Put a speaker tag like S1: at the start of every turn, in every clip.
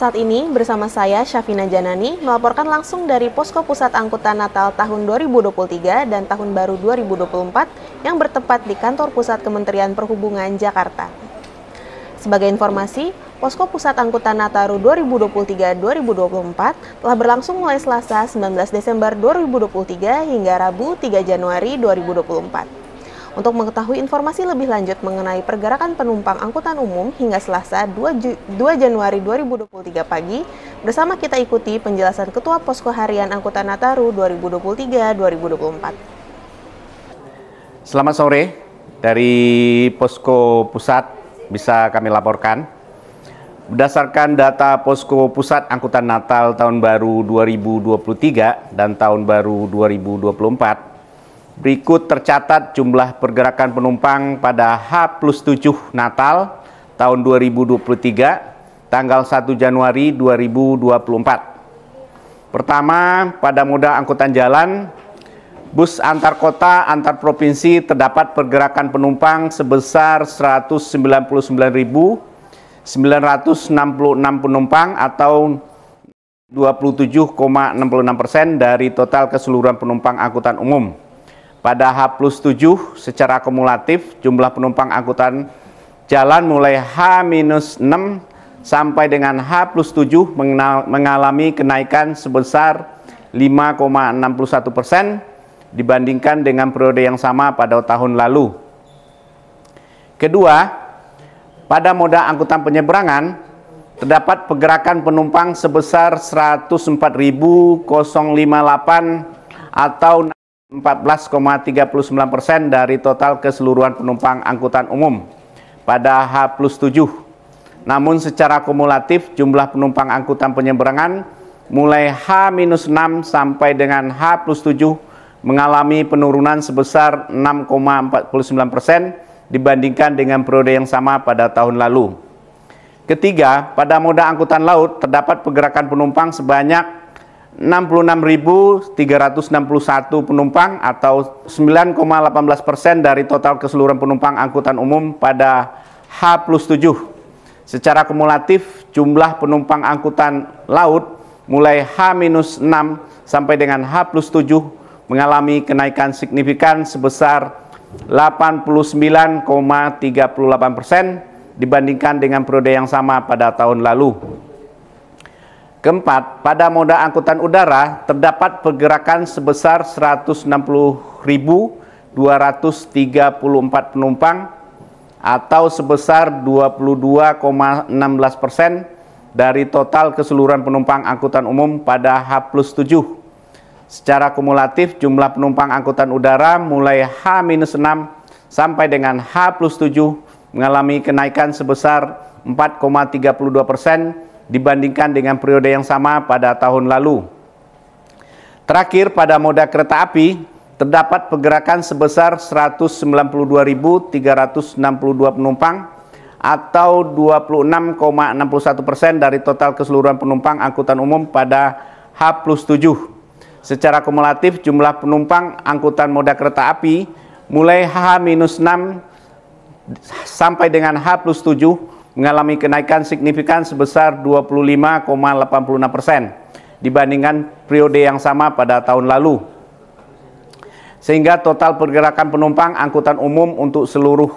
S1: Saat ini bersama saya Syafina Janani melaporkan langsung dari Posko Pusat Angkutan Natal tahun 2023 dan Tahun Baru 2024 yang bertempat di Kantor Pusat Kementerian Perhubungan Jakarta. Sebagai informasi, Posko Pusat Angkutan Nataru 2023-2024 telah berlangsung mulai Selasa 19 Desember 2023 hingga Rabu 3 Januari 2024. Untuk mengetahui informasi lebih lanjut mengenai pergerakan penumpang angkutan umum hingga Selasa 2 Januari 2023 pagi, bersama kita ikuti penjelasan Ketua Posko Harian Angkutan Nataru 2023-2024.
S2: Selamat sore, dari Posko Pusat bisa kami laporkan. Berdasarkan data Posko Pusat Angkutan Natal Tahun Baru 2023 dan Tahun Baru 2024, berikut tercatat jumlah pergerakan penumpang pada H+7 Natal tahun 2023 tanggal 1 Januari 2024. Pertama, pada moda angkutan jalan, bus antar kota antar provinsi terdapat pergerakan penumpang sebesar 199.966 penumpang atau 27,66% dari total keseluruhan penumpang angkutan umum. Pada H+7 secara kumulatif jumlah penumpang angkutan jalan mulai H-6 sampai dengan H+7 mengalami kenaikan sebesar 5,61% dibandingkan dengan periode yang sama pada tahun lalu. Kedua, pada moda angkutan penyeberangan terdapat pergerakan penumpang sebesar 104.058 atau 14,39% dari total keseluruhan penumpang angkutan umum pada H+7. Namun secara kumulatif jumlah penumpang angkutan penyeberangan mulai H-6 sampai dengan H+7 mengalami penurunan sebesar 6,49% dibandingkan dengan periode yang sama pada tahun lalu. Ketiga, pada moda angkutan laut terdapat pergerakan penumpang sebanyak 66.361 penumpang atau 9,18% dari total keseluruhan penumpang angkutan umum pada H+7. Secara kumulatif jumlah penumpang angkutan laut mulai H-6 sampai dengan H+7 mengalami kenaikan signifikan sebesar 89,38% dibandingkan dengan periode yang sama pada tahun lalu. Keempat, pada moda angkutan udara terdapat pergerakan sebesar 160.234 penumpang atau sebesar 22,16% dari total keseluruhan penumpang angkutan umum pada H+7. Secara kumulatif jumlah penumpang angkutan udara mulai H-6 sampai dengan H+7 mengalami kenaikan sebesar 4,32% dibandingkan dengan periode yang sama pada tahun lalu. Terakhir, pada moda kereta api terdapat pergerakan sebesar 192.362 penumpang atau 26,61% dari total keseluruhan penumpang angkutan umum pada H+7. Secara kumulatif jumlah penumpang angkutan moda kereta api mulai H-6 sampai dengan H+7 mengalami kenaikan signifikan sebesar 25,86% dibandingkan periode yang sama pada tahun lalu. Sehingga total pergerakan penumpang angkutan umum untuk seluruh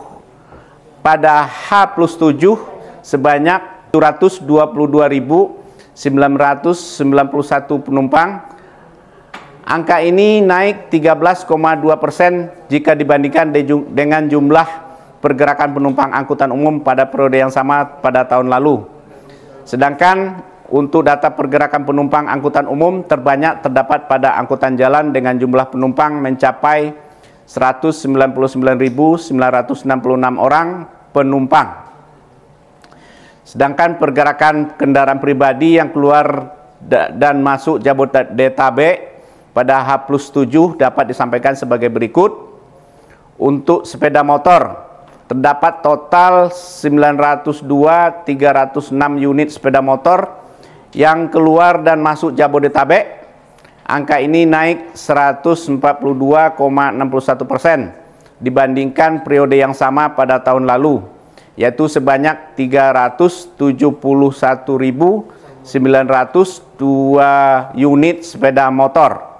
S2: pada H+7 sebanyak 122.991 penumpang. Angka ini naik 13,2% jika dibandingkan dengan jumlah pergerakan penumpang angkutan umum pada periode yang sama pada tahun lalu. Sedangkan untuk data pergerakan penumpang angkutan umum terbanyak terdapat pada angkutan jalan dengan jumlah penumpang mencapai 199.966 orang penumpang. Sedangkan pergerakan kendaraan pribadi yang keluar dan masuk Jabodetabek pada H+7 dapat disampaikan sebagai berikut. Untuk sepeda motor terdapat total 902.306 unit sepeda motor yang keluar dan masuk Jabodetabek. Angka ini naik 142,61% dibandingkan periode yang sama pada tahun lalu, yaitu sebanyak 371.191 unit sepeda motor.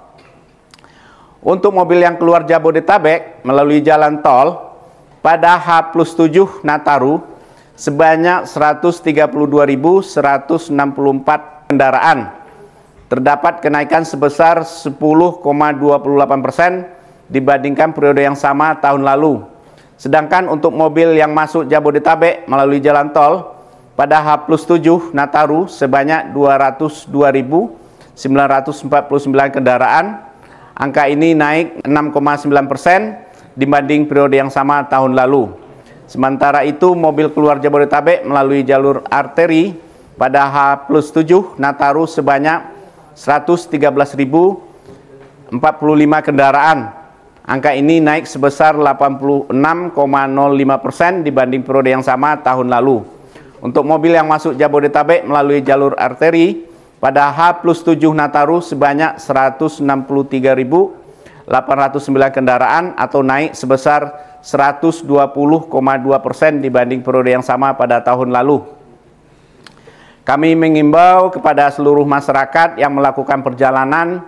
S2: Untuk mobil yang keluar Jabodetabek melalui jalan tol pada H+7 Nataru sebanyak 132.164 kendaraan. Terdapat kenaikan sebesar 10,28% dibandingkan periode yang sama tahun lalu. Sedangkan untuk mobil yang masuk Jabodetabek melalui jalan tol pada H+7 Nataru sebanyak 202.949 kendaraan. Angka ini naik 6,9% dibanding periode yang sama tahun lalu. Sementara itu, mobil keluar Jabodetabek melalui jalur arteri pada H+7 Nataru sebanyak 113.045 kendaraan. Angka ini naik sebesar 86,05% dibanding periode yang sama tahun lalu. Untuk mobil yang masuk Jabodetabek melalui jalur arteri pada H+7 Nataru sebanyak 163.809 kendaraan atau naik sebesar 120,2% dibanding periode yang sama pada tahun lalu. Kami mengimbau kepada seluruh masyarakat yang melakukan perjalanan,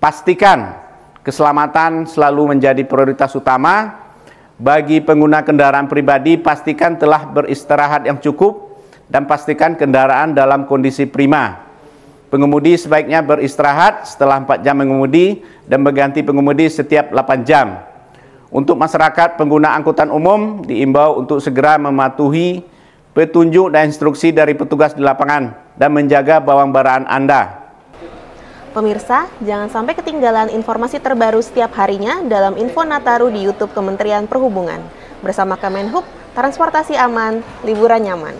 S2: pastikan keselamatan selalu menjadi prioritas utama. Bagi pengguna kendaraan pribadi, pastikan telah beristirahat yang cukup dan pastikan kendaraan dalam kondisi prima. Pengemudi sebaiknya beristirahat setelah 4 jam mengemudi dan berganti pengemudi setiap 8 jam. Untuk masyarakat pengguna angkutan umum diimbau untuk segera mematuhi petunjuk dan instruksi dari petugas di lapangan dan menjaga bawang baraan Anda.
S1: Pemirsa, jangan sampai ketinggalan informasi terbaru setiap harinya dalam Info Nataru di YouTube Kementerian Perhubungan. Bersama Kemenhub, transportasi aman, liburan nyaman.